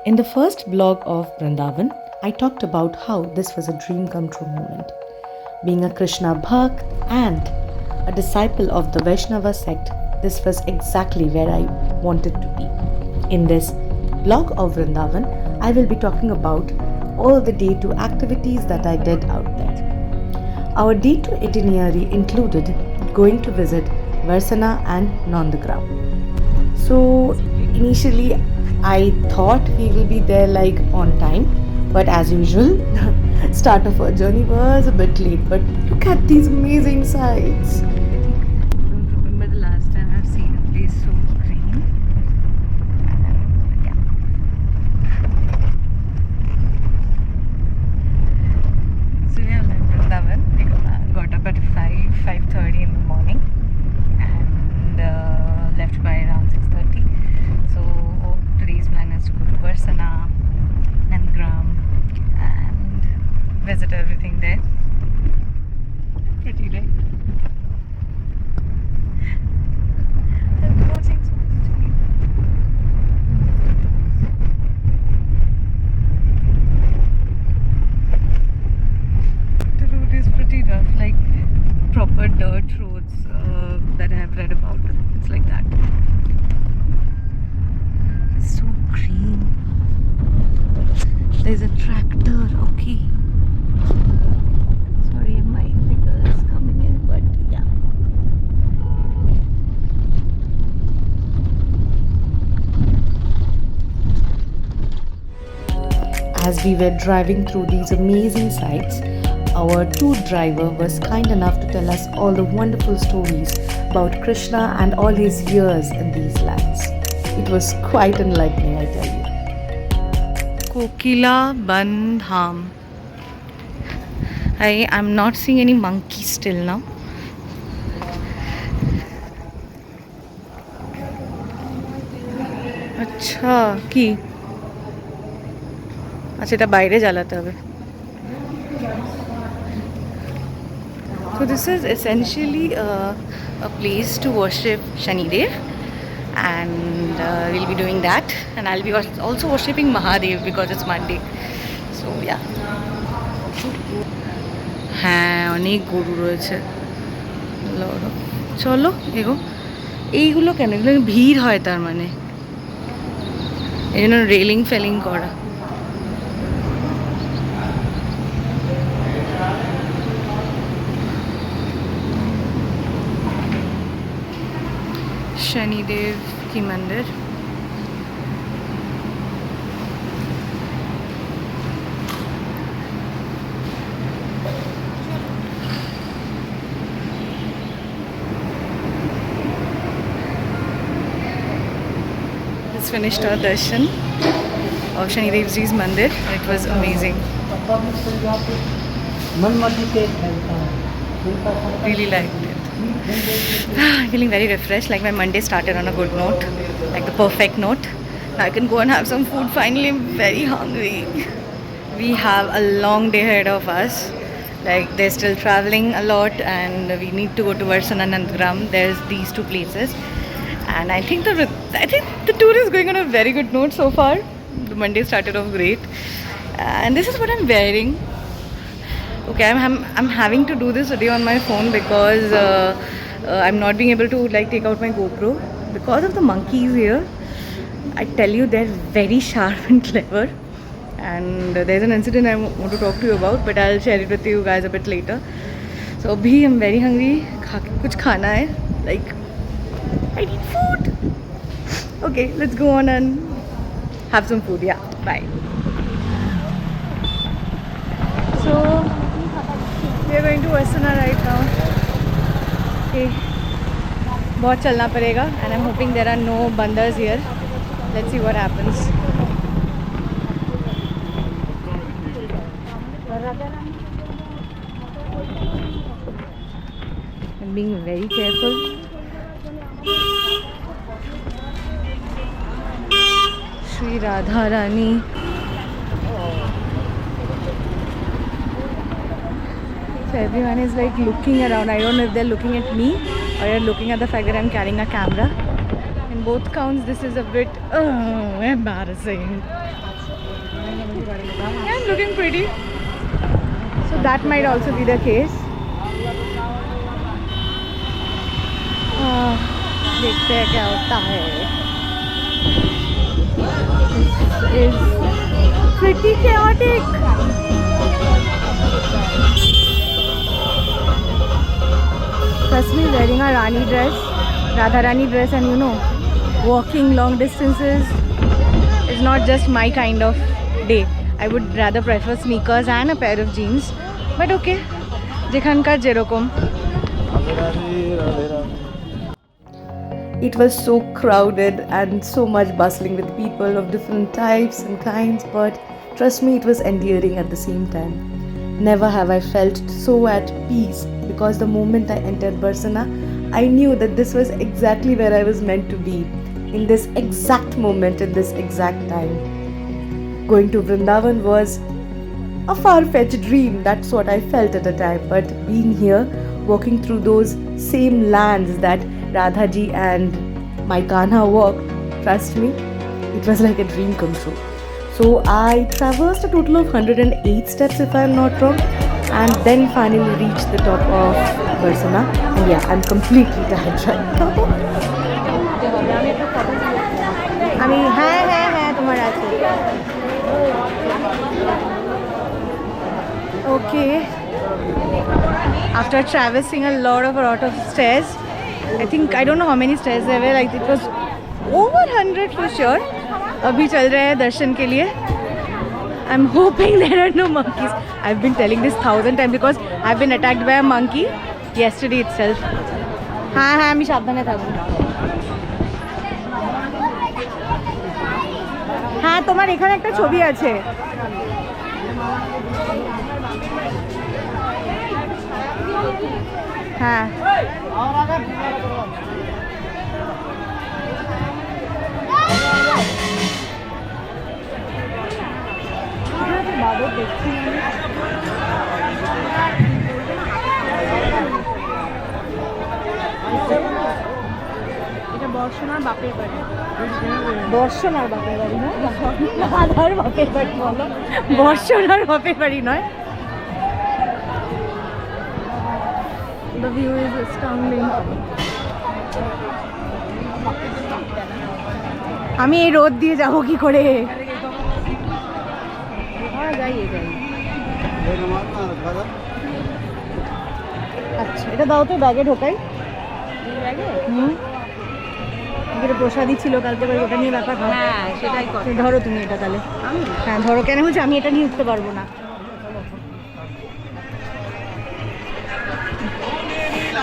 In the first vlog of Vrindavan, I talked about how this was a dream come true moment. Being a Krishna Bhakt and a disciple of the Vaishnava sect, this was exactly where I wanted to be. In this vlog of Vrindavan, I will be talking about all the day 2 activities that I did out there. Our day 2 itinerary included going to visit Varsana and Nandagram. So initially I thought we will be there like on time, but as usual, the start of our journey was a bit late. But look at these amazing sights. Don't remember the last time I've seen a place so green. Yeah. So we are in Vrindavan. We got up at 5:30 in the morning and left by around 6:30. So today's plan is to go to Varsana, Nandagram and visit everything there. Pretty day. I'm watching so much. The road is pretty rough, like proper dirt roads that I have read about. It's like that. It's so green. There's a tractor, okay. Sorry, my finger is coming in, but yeah. As we were driving through these amazing sights, our tour driver was kind enough to tell us all the wonderful stories about Krishna and all his years in these lands. It was quite enlightening, I tell you. Kokila Bandham. I'm not seeing any monkeys till now. अच्छा की अच्छा এটা বাইরে জ্বালাতে হবে. So this is essentially a place to worship Shanidev, and we'll be doing that, and I'll be also worshipping Mahadev because it's Monday. So yeah. হ্যাঁ অনেক গরু রয়েছে. চলো এগো. এইগুলো কেন, এগুলো ভিড় হয় তার মানে, এই জন্য রেলিং ফেলিং করা. शनिदेव की मंदिर. Let's finish our darshan of Shanidev Ji's mandir. It was amazing. Really liked it. I'm feeling very refreshed, like my Monday started on a good note, like the perfect note. Now I can go and have some food. Finally, I'm very hungry. We have a long day ahead of us. Like they're still traveling a lot and we need to go to Varsana and Nandagram. There's these two places. And I think the tour is going on a very good note so far. The Monday started off great. And this is what I'm wearing. Okay, I'm having to do this today on my phone because I'm not being able to like take out my GoPro because of the monkeys here. I tell you, they're very sharp and clever, and there's an incident I want to talk to you about, but I'll share it with you guys a bit later. So abhi I'm very hungry. Kuch khana hai, like I need food. Okay, let's go on and have some food. Yeah, bye. So we are going to Varsana right now. Okay, बहुत चलना पड़ेगा, and I'm hoping there are no bandars here. Let's see what happens. I'm being very careful. Shri Radha Rani. So everyone is like looking around. I don't know if they're looking at me or they're looking at the fact that I'm carrying a camera. In both counts, this is a bit embarrassing. Yeah, I'm looking pretty. So that might also be the case. देखते हैं क्या होता है. This is pretty chaotic. Trust me, wearing a Rani dress, Radha Rani dress, and you know, walking long distances is not just my kind of day. I would rather prefer sneakers and a pair of jeans. But okay, যেখানকার যেরকম. It was so crowded and so much bustling with people of different types and kinds, but trust me, it was endearing at the same time. Never have I felt so at peace, because the moment I entered Barsana, I knew that this was exactly where I was meant to be, in this exact moment, in this exact time. Going to Vrindavan was a far-fetched dream, that's what I felt at the time, but being here, walking through those same lands that Radha ji and my Kanha walked, trust me, it was like a dream come true. So I traversed a total of 108 steps if I'm not wrong, and then finally reached the top of Barsana, and yeah, I'm completely tired right now. Okay. After traversing a lot of stairs, I think, I don't know how many stairs there were, like it was over 100 for sure. अभी चल रहे हैं दर्शन के लिए. I'm hoping there are no monkeys. I've been telling this 1,000 times because I've been attacked by a monkey yesterday itself. हाँ আমি সাবধানে থাকবো. হ্যাঁ তোমার এখানে একটা ছবি আছে. হ্যাঁ এটা বর্ষণার বাপের বাড়ি. বর্ষণার বাপের বাড়ি না, রাধার বাপের বাড়ি বলো, বর্ষণার বাপের বাড়ি নয়. The view is astounding. আমি এই রোদ দিয়ে যাবো কি করে? আচ্ছা এটা দাও তো, ব্যাগে ঢোকাই. এখানে প্রসাদই ছিল কালকে, ওটা নিয়ে ব্যাপার. হ্যাঁ সেটাই ধরো তুমি এটা তাহলে. হ্যাঁ ধরো, কেন হচ্ছে আমি এটা নিয়ে উঠতে পারবো না.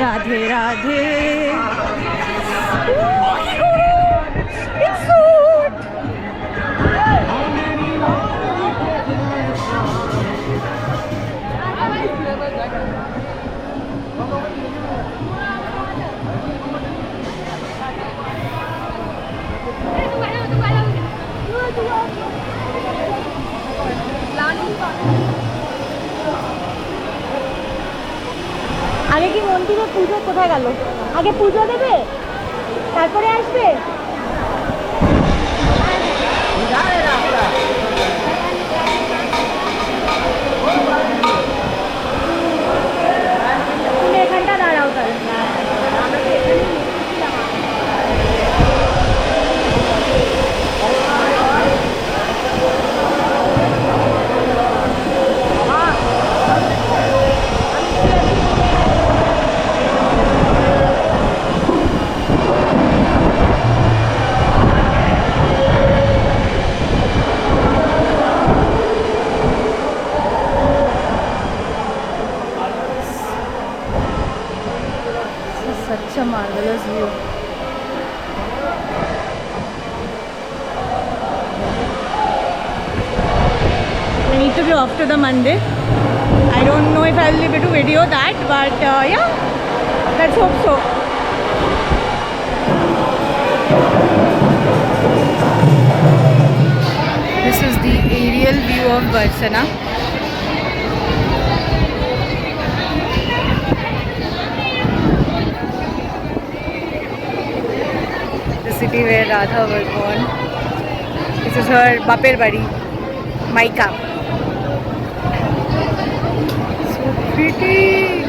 রাধে রাধে. আগে কি মন্দিরে পুজো কোথায় গেল? আগে পুজো দেবে তারপরে আসবে. তুমি এখানটা দাঁড়াও তাহলে. Such a marvelous view. I need to be off to the Monday. I don't know if I'll be able to video that, but yeah, let's hope so. This is the aerial view of Barsana. City where Radha was born. This is her Baper Badi, Maika. pretty.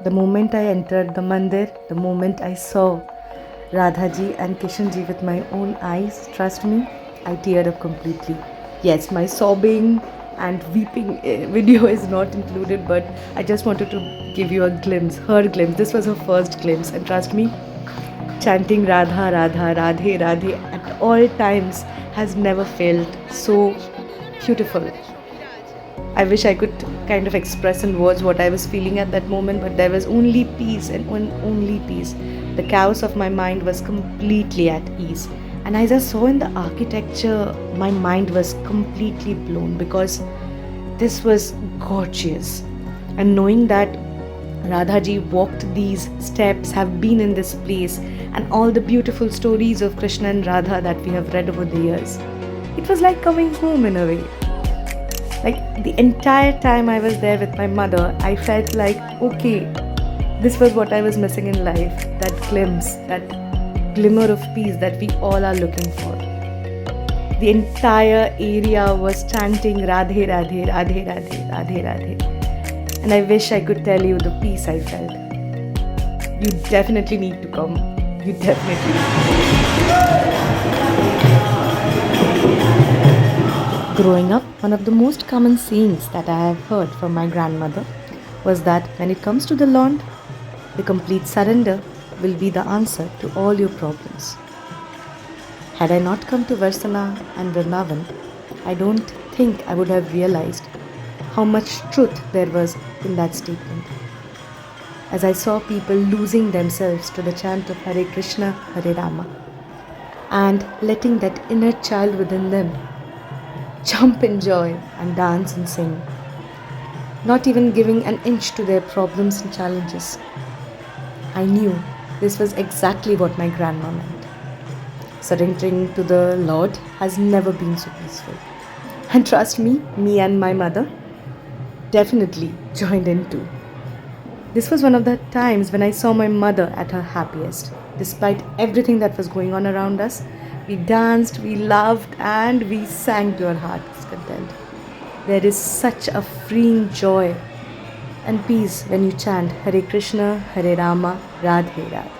The moment I entered the mandir, the moment I saw Radhaji and Kishanji with my own eyes, trust me, I teared up completely. Yes, my sobbing and weeping video is not included, but I just wanted to give you a glimpse, her glimpse. This was her first glimpse, and trust me, chanting Radha, Radha, Radhe, Radhe at all times has never felt so beautiful. I wish I could kind of express in words what I was feeling at that moment, but there was only peace and only peace. The chaos of my mind was completely at ease. And as I saw in the architecture, my mind was completely blown because this was gorgeous. And knowing that Radhaji walked these steps, have been in this place, and all the beautiful stories of Krishna and Radha that we have read over the years, it was like coming home in a way. Like the entire time I was there with my mother, I felt like, okay, this was what I was missing in life. That glimpse, that glimmer of peace that we all are looking for. The entire area was chanting Radhe, Radhe, Radhe, Radhe, Radhe, Radhe. And I wish I could tell you the peace I felt. You definitely need to come. You definitely need to. Growing up, one of the most common sayings that I have heard from my grandmother was that when it comes to the Lord, the complete surrender will be the answer to all your problems. Had I not come to Varsana and Vrindavan, I don't think I would have realized how much truth there was in that statement. As I saw people losing themselves to the chant of Hare Krishna, Hare Rama, and letting that inner child within them jump in joy and dance and sing, not even giving an inch to their problems and challenges, I knew this was exactly what my grandma meant. Surrendering to the Lord has never been so peaceful. And trust me and my mother definitely joined in too. This was one of the times when I saw my mother at her happiest. Despite everything that was going on around us, we danced, we laughed, and we sang to our heart's content. There is such a freeing joy and peace when you chant Hare Krishna, Hare Rama, Radhe, Radhe.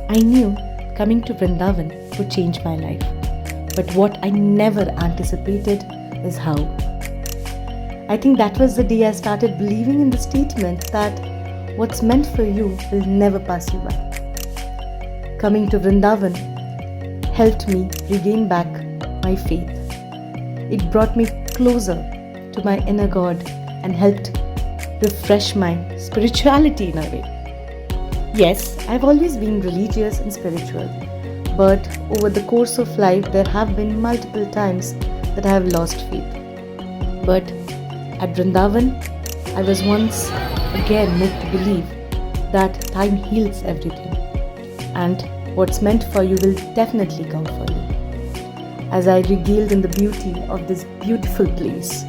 I knew coming to Vrindavan would change my life, but what I never anticipated is how. I think that was the day I started believing in the statement that what's meant for you will never pass you by. Coming to Vrindavan helped me regain back my faith. It brought me closer to my inner God and helped refresh my spirituality in a way. Yes, I've always been religious and spiritual, but over the course of life there have been multiple times that I have lost faith. But at Vrindavan, I was once again made to believe that time heals everything, and what's meant for you will definitely come for you. As I regaled in the beauty of this beautiful place,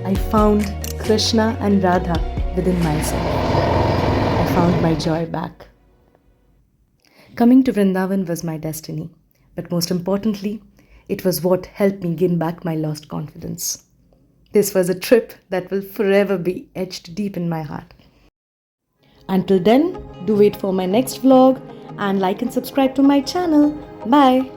I found Krishna and Radha within myself. I found my joy back. Coming to Vrindavan was my destiny, but most importantly, it was what helped me gain back my lost confidence. This was a trip that will forever be etched deep in my heart. Until then, do wait for my next vlog and like and subscribe to my channel. Bye.